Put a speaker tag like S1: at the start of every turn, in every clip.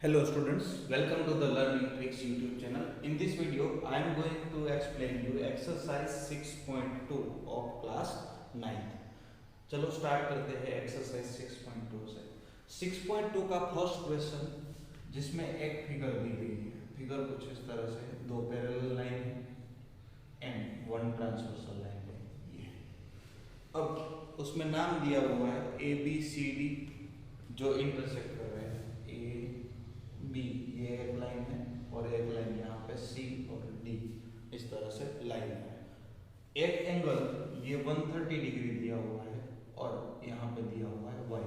S1: Hello students, welcome to the Learning Tricks YouTube channel. In this video, I am going to explain you exercise 6.2 of class 9th. चलो start करते हैं exercise 6.2 से। 6.2 का first question जिसमें एक figure दी गई है। फिगर कुछ इस तरह से, दो पैरेलल लाइन है एंड वन ट्रांसवर्सल लाइन है ये। अब उसमें नाम दिया हुआ है ए बी सी डी जो इंटरसेक्ट कर रहे हैं। बी ये एक लाइन है और एक लाइन यहाँ पे सी और डी इस तरह से लाइन है। एक एंगल ये 130 डिग्री दिया हुआ है और यहाँ पे दिया हुआ है y।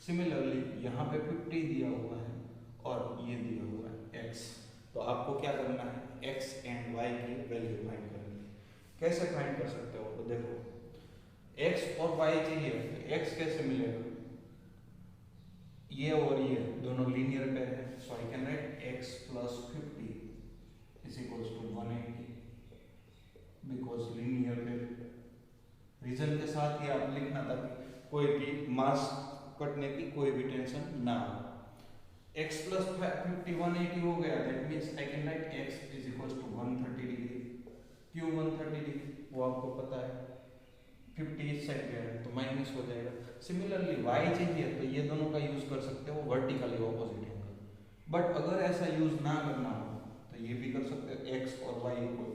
S1: सिमिलरली यहाँ पे 50 दिया हुआ है और ये दिया हुआ है x। तो आपको क्या करना है, x एंड y की वैल्यू फाइंड करनी है। कैसे फाइंड कर सकते हो? तो देखो x और y चाहिए तो x कैसे मिलेगा, ये और ये दोनों लीनियर पेयर है। So I can write x plus 50 is equals to 180 because linear pair. Reason के साथ ही आप लिखना था कि कोई भी मास कटने की कोई भी टेंशन ना हो। x प्लस 50 180 हो गया, that means I can write x is equals to 130 degree. क्यों 130 डिग्री वो आपको पता है, 50 इस साइड पे है तो माइनस हो जाएगा। सिमिलरली y चाहिए तो ये दोनों का यूज कर सकते हो वर्टिकली ऑपोजिट एंगल। बट अगर ऐसा यूज ना करना हो तो ये भी कर सकते हो, x और y equal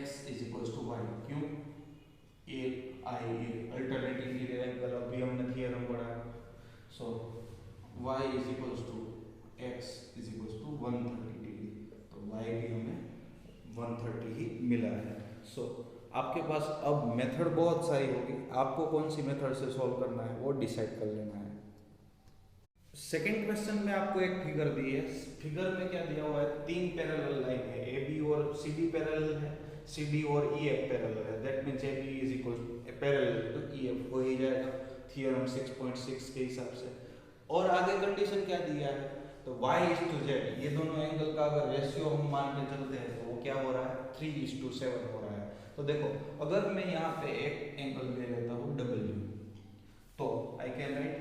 S1: x is equals to y। क्यों a i alternate interior angle अभी हमने थ्योरम पढ़ा है। So y is equals to x is equals to 130 degree. तो y भी हमें 130 ही मिला है। सो आपके पास अब मेथड बहुत सारी होगी, आपको कौन सी मेथड से सॉल्व करना है वो डिसाइड कर लेना है। सेकेंड क्वेश्चन में आपको एक फिगर दी है। फिगर में क्या दिया हुआ है, तीन पैरेलल लाइन है, ए बी और सी डी पैरेलल है, सी डी और ई एफ पैरेलल है। That means A B is equal parallel to E F हो ही जाएगा थ्योरम 6.6 के हिसाब से। और आगे कंडीशन क्या दिया है, तो y इज टू जेड ये दोनों एंगल का अगर रेशियो हम मान के चलते हैं तो वो क्या हो रहा है 3:7 हो रहा है। तो देखो अगर मैं यहाँ पे एक एंगल ले लेता हूँ W, तो I can write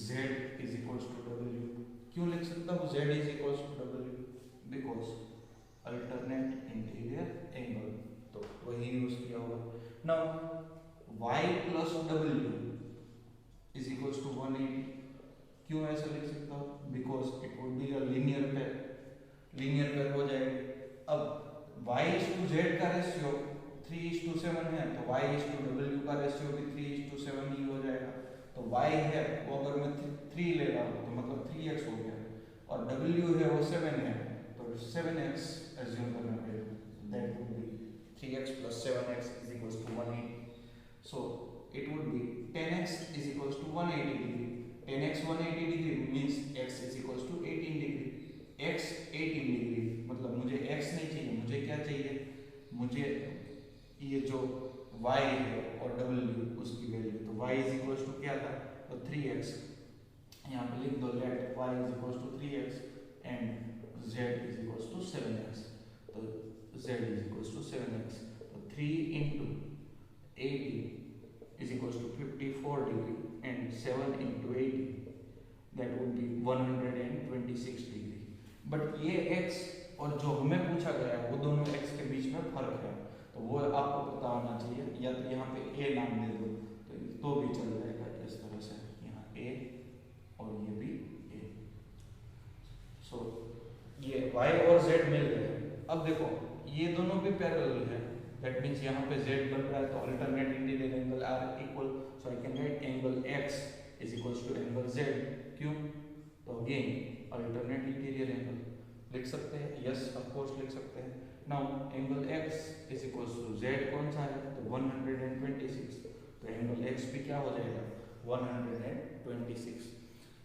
S1: Z is equals to W। क्यों लिख सकता हूँ Z is equals to W? Because alternate interior angle, तो वही यूज किया हुआ। Now y plus W is equals to 180। क्यों ऐसा लिख सकता हूँ? Because it would be a linear pair, linear pair हो जाएगी। अब y इज टू z का रेशियो 3:7 है तो y इज टू w का रेशियो भी 3:7 ही हो जाएगा। तो y है वो अगर मैं 3 ले रहा हूँ तो मतलब 3x हो गया, और w है वो 7 है तो 7x एज्यूम करना पड़ेगा। That would be 3x plus 7x is equals to 180. So it would be 10x is equals to 180 degree. 10x 180 degree means x is equals to 18 degree. x 18 degree मतलब मुझे x नहीं चाहिए, मुझे क्या चाहिए, मुझे ये जो y है और w उसकी वैल्यू। तो y is equals to क्या था, तो 3x। यहाँ पे लिख दो late y is equals to 3x and z is equals to 7x। तो z is equals to 7x। तो 3 into 80 is equals to 54 degree and 7 into 80 that would be 126 degree। But ये x और जो हमें पूछा गया है वो दोनों x के बीच में फर्क है, तो वो आपको पता होना चाहिए। या तो यहाँ पे a नाम दे दो तो भी चल जाएगा इस तरह से, यहाँ a और ये भी a। सो ये y और z मिल गए। अब देखो ये दोनों भी पैरेलल है, दैट मीन्स यहाँ पे z बन रहा है तो alternate interior angle are equal. So I can write angle x is equals to angle z। क्यों, तो अगेन अल्टरनेट इंटीरियर एंगल लिख सकते हैं, यस ऑफ कोर्स लिख सकते हैं। Now angle x is equals to z कौन सा है, तो 126। तो एंगल x भी क्या हो जाएगा 126।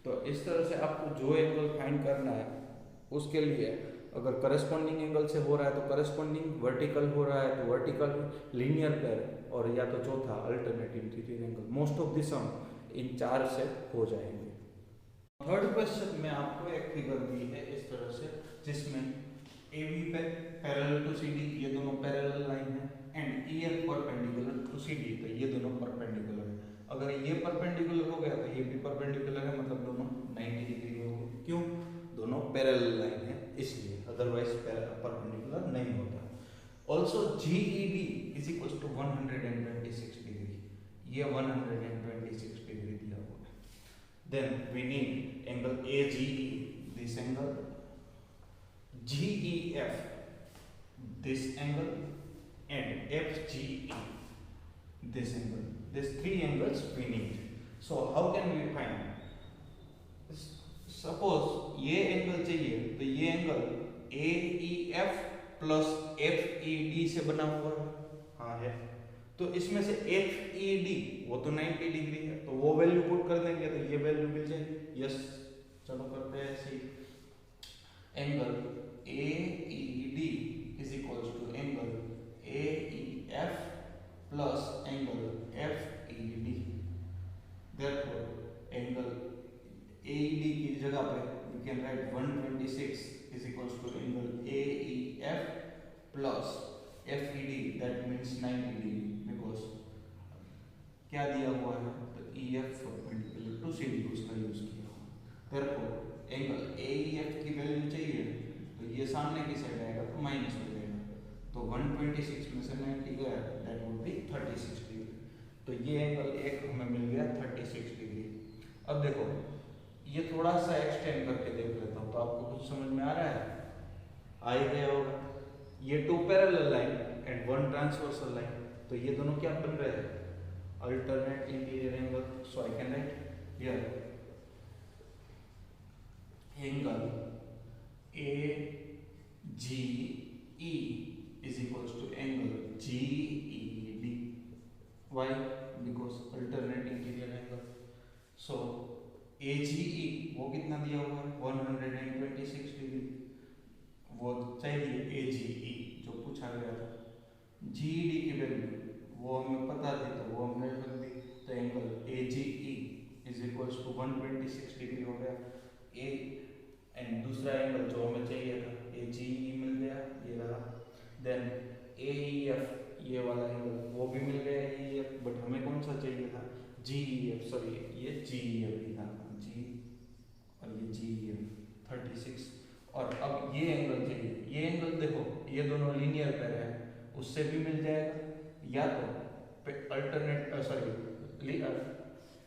S1: तो इस तरह से आपको जो एंगल फाइंड करना है उसके लिए अगर करस्पॉन्डिंग एंगल से हो रहा है तो करस्पॉन्डिंग, वर्टिकल हो रहा है तो वर्टिकल, लीनियर पेयर, और या तो चौथा alternate interior angle. Most of the sum in 4 से हो जाएंगे। थर्ड क्वेश्चन में आपको एक फिगर दी है इस तरह से जिसमें ए बी पे पैरेलल टू सी डी ये दोनों पैरेलल लाइन है and E F perpendicular to C D तो ये दोनों परपेंडिकुलर है। अगर ये परपेंडिकुलर हो गया तो ये भी परपेंडिकुलर है, मतलब दोनों 90 डिग्री हो गए। क्यों, पैरेलल लाइन है इसलिए, अदरवाइज परपेंडिकुलर नहीं होता। Also GED is equal to 126 degree, ये 126 डिग्री दिया हुआ है। Then we need angle AGE, this angle, GEF, this angle, and FGE, this angle. These three angles we need. So how can we find? Suppose ये angle चाहिए तो ये angle AEF plus FED से बना हुआ है, हाँ है। तो इसमें से FED वो तो 90 डिग्री है, तो वो वैल्यू पुट कर देंगे तो ये वैल्यू मिल जाएगी। यस, चलो करते हैं ऐसे ही। Angle AED is equals to angle AEF plus angle FED. Therefore, angle AED की जगह पे we can write 126 is equals to angle AEF plus FED, that means 90 degree, because क्या दिया हुआ है तो EF perpendicular to CD उसका use किया हुआ। Therefore, एंगल AEF की वैल्यू चाहिए तो ये सामने की साइड आएगा तो माइनस हो जाएगा, तो 126 में से 90 गया, दैट वुड बी 36 डिग्री। तो ये एंगल एक हमें मिल गया 36 डिग्री। अब देखो ये थोड़ा सा एक्सटेंड करके देख लेता हूँ तो आपको कुछ समझ में आ रहा है, आ ही गया होगा। ये two parallel line and one transversal line, तो ये दोनों क्या बन रहे हैं, alternate interior angle. So I can write here angle AGE is equals to angle GED. Why? Because alternate interior angle. So AGE वो कितना दिया हुआ है 126 डिग्री, वो चाहिए AGE जो पूछा गया था। GED की वैल्यू वो हमें पता थी तो वो हमने रख दी, तो angle AGE is equals to 126 degree हो गया। ए एंड दूसरा एंगल जो हमें चाहिए था AGE मिल गया, ये रहा। देन AEF ये वाला एंगल वो भी मिल गया AEF, बट हमें कौन सा चाहिए था GEF, सॉरी ये GEF ही था, G और ये GEF 36। और अब ये एंगल चाहिए, ये एंगल देखो ये दोनों लीनियर पेयर है, उससे भी मिल जाएगा या तो alternate sorry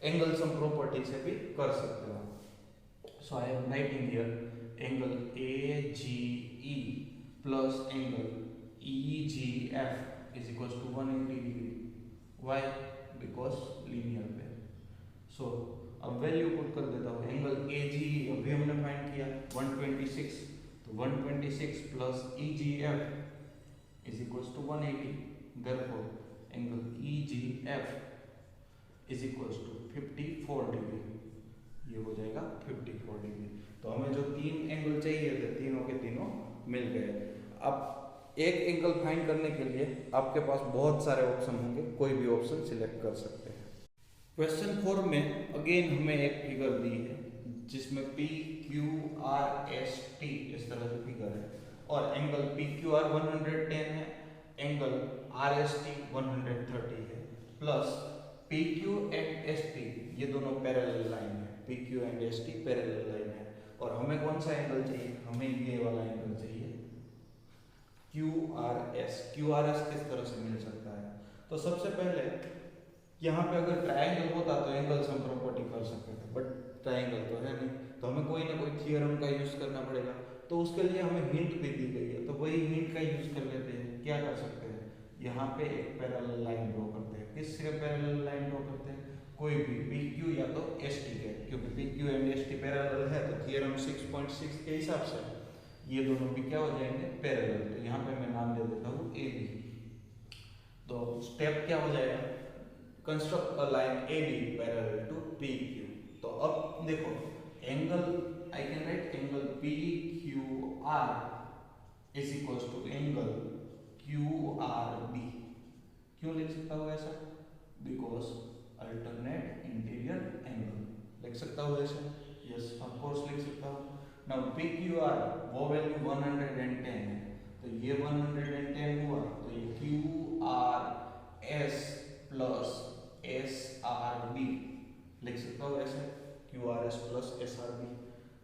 S1: angle sum property से भी कर सकते हो। So I am writing here angle AGE plus angle EGF is equals to 180 degree. Why? Because linear pair. So अब वैल्यू पुट कर देता हूँ। एंगल AGE अभी हमने फाइंड किया 126, तो 126 plus EGF is equals to 180. Therefore angle EGF is equals to 54 degree, ये हो जाएगा 54 डिग्री। तो हमें जो तीन एंगल चाहिए थे तीनों के तीनों मिल गए। अब एक एंगल फाइंड करने के लिए आपके पास बहुत सारे ऑप्शन होंगे, कोई भी ऑप्शन सिलेक्ट कर सकते हैं। क्वेश्चन 4 में अगेन हमें एक फिगर दी है जिसमें PQRST इस तरह से फिगर है, और एंगल PQR 110 है, एंगल RST 130 है, प्लस PQ एंड ST ये दोनों पैरेलल लाइन है, PQ and ST parallel line है। और हमें कौन सा एंगल चाहिए, हमें ये वाला एंगल चाहिए QRS। QRS किस तरह से मिल सकता है, तो सबसे पहले यहाँ पे अगर ट्रायंगल होता तो एंगल सम प्रॉपर्टी कर सकते थे, बट ट्रायंगल तो है नहीं, तो हमें कोई ना कोई थियरम का यूज करना पड़ेगा। तो उसके लिए हमें हिंट भी दी गई है, तो वही हिंट का यूज कर लेते हैं। क्या कर सकते हैं, यहाँ पे एक पैरेलल लाइन ड्रॉ करते हैं। किससे पैरेलल लाइन ड्रॉ करते हैं, कोई भी PQ या तो ST के, क्योंकि PQ एंड ST पैरेलल है तो थियरम 6.6 के हिसाब से ये दोनों भी क्या हो जाएंगे पैरेलल। तो यहाँ पे मैं नाम दे देता हूँ AB। तो स्टेप क्या हो जाएगा, construct a line AB parallel to PQ। तो अब देखो angle I can write angle PQR is equals to angle QRB। क्यों लिख सकता हूँ ऐसा, बिकॉज अल्टरनेट इंटीरियर एंगल लिख सकता हूँ ऐसा, यस ऑफ कोर्स लिख सकता हूँ। नाउ PQR वो वैल्यू 110 है, तो ये 110 हुआ, तो ये QRS प्लस SRB लिख सकता हूँ ऐसे, QRS प्लस SRB,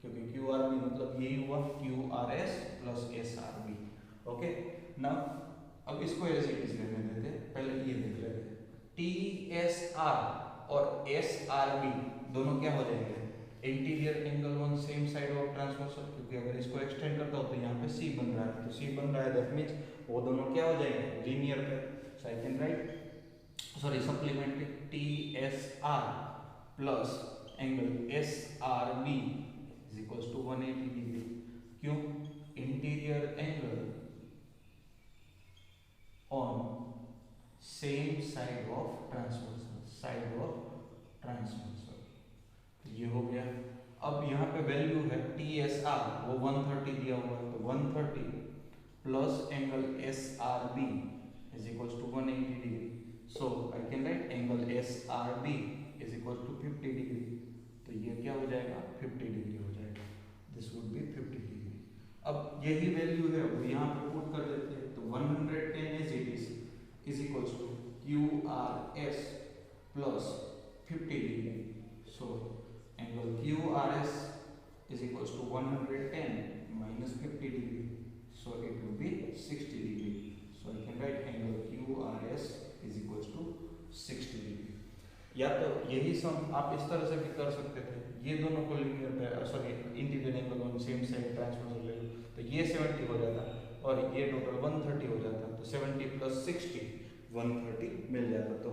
S1: क्योंकि QRB मतलब यही हुआ QRS प्लस SRB। ओके ना, अब इसको एज इट इज लेने देते, पहले ये देख लेते। TSR और SRB दोनों क्या हो जाएंगे, interior angle on same side of transversal, क्योंकि अगर इसको एक्सटेंड करता हूं तो यहाँ पे C बन रहा है, तो C बन रहा है, दैट मींस वो दोनों क्या हो जाएंगे, लीनियर पे। So I can write, sorry supplementary, TSR plus angle SRB is equals to 180 degree. क्यों, interior angle on same side of transversal, side of transversal. ये हो गया। अब यहाँ पे वैल्यू है TSR, वो 130 दिया हुआ है, तो 130 plus angle SRB is equals to 180 degree. So I can write angle SRB is equals to 50 degree. तो ये क्या हो जाएगा, 50 डिग्री हो जाएगा, दिस वुड बी 50 डिग्री। अब यही वैल्यू है वो यहाँ पे पुट कर देते हैं, तो 110 as it is equals to QRS plus 50 degree. So angle QRS is equals to 110 minus 50 degree, so it will be 60 degree. So I can write angle QRS is equals to 60 degree. या तो यही सम आप इस तरह से भी कर सकते थे, ये दोनों को linear sorry interior angle on same side transversal ले लो, तो ये 70 हो जाता और ये टोटल 130 हो जाता, तो 70 प्लस 60 130 मिल जाता। तो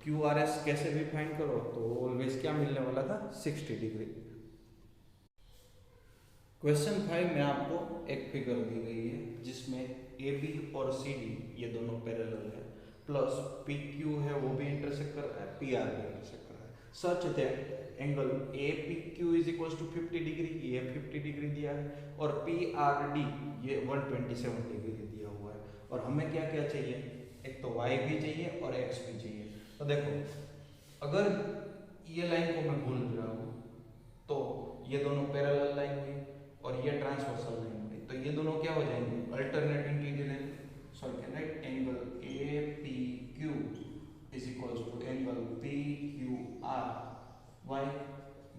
S1: QRS कैसे भी फाइंड करो तो ऑलवेज क्या मिलने वाला था, 60 डिग्री। क्वेश्चन 5 में आपको एक फिगर दी गई है जिसमें AB और CD ये दोनों पैरेलल है, प्लस PQ है वो भी इंटरसेक्ट कर रहा है, PR भी इंटरसेक्ट कर रहा है, such that angle APQ is equals to 50 degree, ये 50 डिग्री दिया है, और PRD ये 127 डिग्री दिया हुआ है। और हमें क्या क्या चाहिए, एक तो Y भी चाहिए और X भी चाहिए। तो देखो अगर ये लाइन को मैं भूल रहा हूँ तो ये दोनों पैरेलल लाइन हुई और ये ट्रांसवर्सल लाइन हुई, तो ये दोनों क्या हो जाएंगे, alternate interior angle. So I can write angle APQ is equals to angle PQR। Why,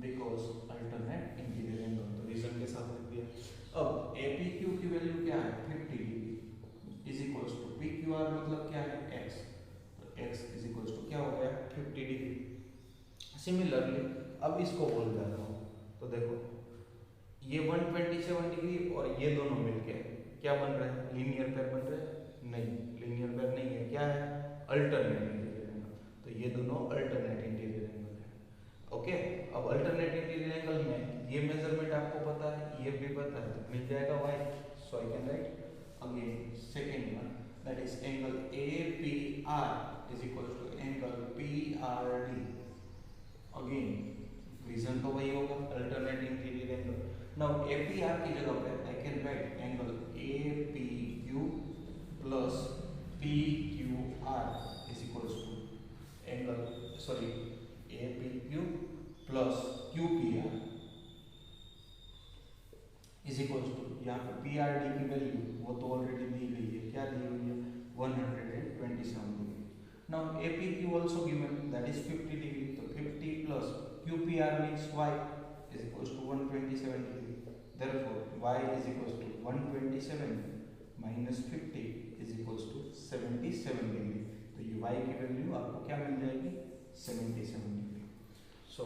S1: because alternate interior angle, तो रीजन के साथ लिख दिया। अब APQ की वैल्यू क्या है, 50 degree is equals to PQR मतलब क्या है, X, तो X इज इक्वल्स टू क्या हो गया, 50 डिग्री। सिमिलरली अब इसको बोल जा रहा हूँ, तो देखो ये 127 डिग्री और ये दोनों मिलके क्या बन रहे हैं, लीनियर पेयर बन रहे हैं, नहीं लीनियर पेयर नहीं है, क्या है, अल्टरनेट इंटीरियर एंगल। तो ये दोनों अल्टरनेट इंटीरियर एंगल है। ओके, अब अल्टरनेट इंटीरियर एंगल में ये मेजरमेंट आपको पता है, ये भी पता है, तो मिल जाएगा y। So I can write again second one, that is angle APR is equals to angle PRD। Again reason तो वही होगा, alternate interior angle. Now APR की जगह पे I can write angle APQ plus PQR is equals to angle sorry APQ plus QPR is equals to, यहाँ पे PRD की value वो तो ऑलरेडी दी गई है, क्या दी हुई है, 127 degree. Now APQ also given that is 50 degree, तो 50 plus QPR means y is equals to 127 degree. Therefore, y is equals to 127 minus 50 is equals to 77 degree. तो ये y की वैल्यू आपको क्या मिल जाएगी, 77 डिग्री। सो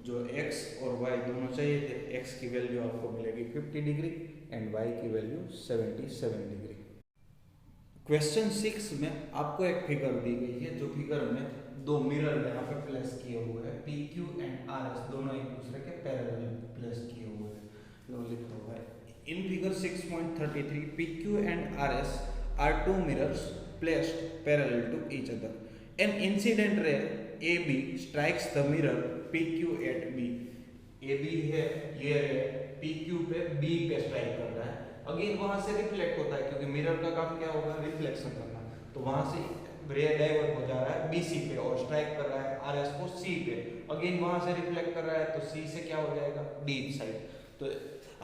S1: जो x और y दोनों चाहिए थे, x की वैल्यू आपको मिलेगी 50 डिग्री एंड y की वैल्यू 77 डिग्री। क्वेश्चन 6 में आपको एक फिगर दी गई है, जो फिगर में दो मिरर यहाँ पे प्लेस किए हुए हैं, PQ एंड RS दोनों एक दूसरे के पैरेलल प्लेस किए हुए हैं। लो लिखा हुआ है in figure 6.33 PQ and RS are two mirrors placed parallel to each other. An incident ray AB strikes the mirror PQ at B. AB है ये रे PQ पे B पे स्ट्राइक कर रहा है, अगेन वहां से रिफ्लेक्ट होता है क्योंकि मिरर का काम क्या होगा, रिफ्लेक्शन करना, तो वहां से रे डाइवर्ट हो जा रहा है BC पे और स्ट्राइक कर रहा है RS को C पे, अगेन वहां से रिफ्लेक्ट कर रहा है तो C से क्या हो जाएगा, D साइड। तो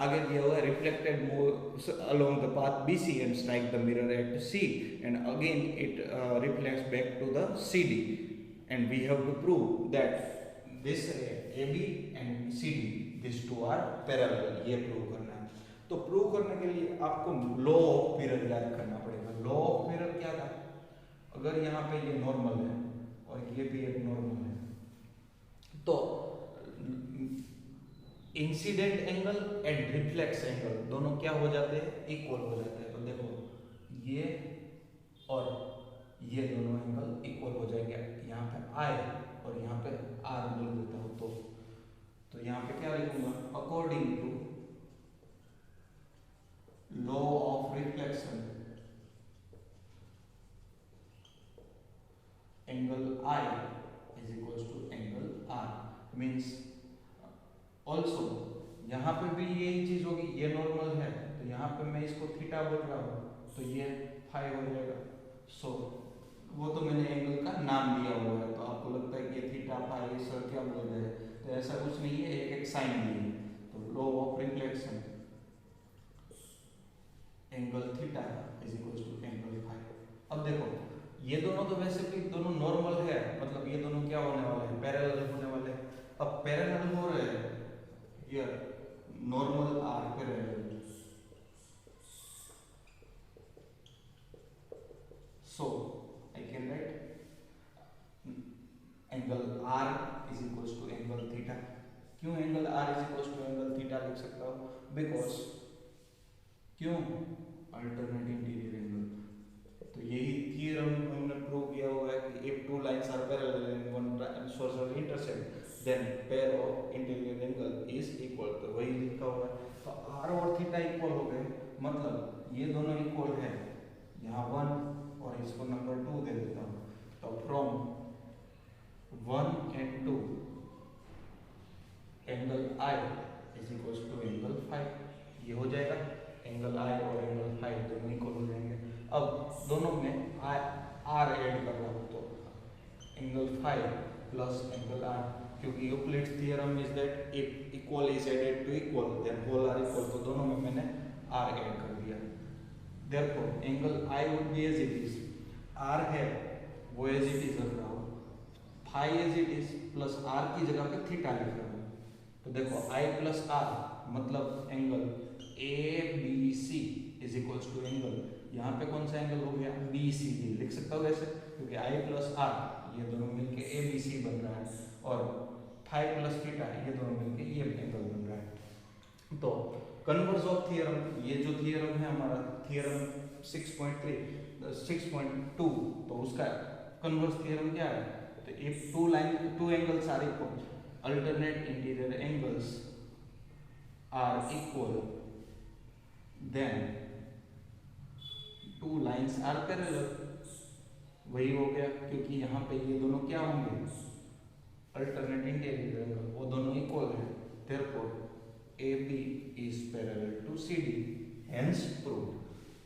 S1: आगे दिया हुआ है reflected move along the path BC and strike the mirror at C and again it reflects back to the CD and we have to prove that this ray AB and CD this two are parallel, ये prove करना है। तो prove करने के लिए आपको law of mirror याद करना पड़ेगा। लॉ ऑफ मिरर क्या था, अगर यहाँ पे ये नॉर्मल है और ये भी एक नॉर्मल है तो incident angle and reflex angle दोनों क्या हो जाते हैं, इक्वल हो जाते हैं। तो देखो ये और ये दोनों एंगल इक्वल हो जाएंगे। यहाँ पे आई और यहाँ पे आर बोल देता हूँ तो यहाँ पे क्या लिखूंगा, according to law of reflection angle I is equals to angle R means also यहाँ पे भी यही चीज होगी, ये नॉर्मल है तो यहाँ पे मैं इसको थीटा बोल रहा हूँ तो ये फाई हो जाएगा। सो वो तो मैंने एंगल का नाम दिया हुआ है तो आपको लगता है कि थीटा फाई सर क्या बोल रहे हैं, तो ऐसा कुछ नहीं है, एक साइन दी है। तो law of reflection angle theta is equal to angle phi. अब देखो ये दोनों तो वैसे भी दोनों नॉर्मल है, मतलब ये दोनों क्या होने वाले हैं, पैरेलल होने वाले हैं। अब पैरेलल हो रहे हैं, here normal are parallel, so I can write angle R is equals to angle theta। क्यों angle R is equals to angle theta लिख सकता हूँ, because क्यों अल्टरनेट इंटीरियर एंगल। तो यही थियरम हमने प्रूव किया हुआ है कि if two lines are parallel and one source of intersect then pair of interior angle is equal। तो वही लिखा हुआ है। तो R और थीटा इक्वल हो गए, मतलब ये दोनों इक्वल है, यहाँ 1 और इसको नंबर 2 दे देता हूँ। तो from 1 and 2 angle I is equals to angle phi, ये हो जाएगा एंगल I और एंगल फाई दोनों इक्वल हो जाएंगे। अब दोनों में R ऐड कर रहा हूँ तो angle phi plus angle R, क्योंकि Euclid's theorem is that if equal is added to equal then whole are equal, तो दोनों में मैंने R ऐड कर दिया। Therefore angle I would be as it is, R है वो एज इट इज रख रहा हूँ, phi as it is plus R की जगह पे थीटा लिख रहा हूँ। तो देखो I प्लस R मतलब angle ABC is equals to angle, यहाँ पे कौन सा एंगल हो गया, BCD लिख सकता हूँ वैसे, क्योंकि I प्लस R ये दोनों मिलके ABC बन रहा है और फाई प्लस थीटा ये दोनों मिलके ये एंगल बन रहा है। तो कन्वर्स ऑफ थियरम, ये जो थियरम है हमारा थियरम 6.2, तो उसका कन्वर्स थियरम क्या है, तो if two angles are equal, alternate interior angles are equal, then two lines are parallel. वही हो गया, क्योंकि यहाँ पे ये दोनों क्या होंगे, अल्टरनेट इंटीरियर एंगल, वो दोनों इक्वल है, therefore AB is parallel to CD, hence proved.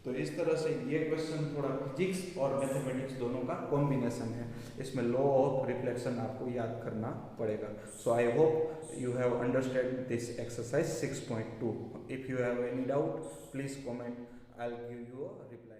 S1: तो इस तरह से ये क्वेश्चन थोड़ा फिजिक्स और मैथमेटिक्स दोनों का कॉम्बिनेशन है, इसमें लॉ ऑफ रिफ्लेक्शन आपको याद करना पड़ेगा। So I hope you have understand this exercise 6.2। If you have any doubt please comment, I will give you a reply.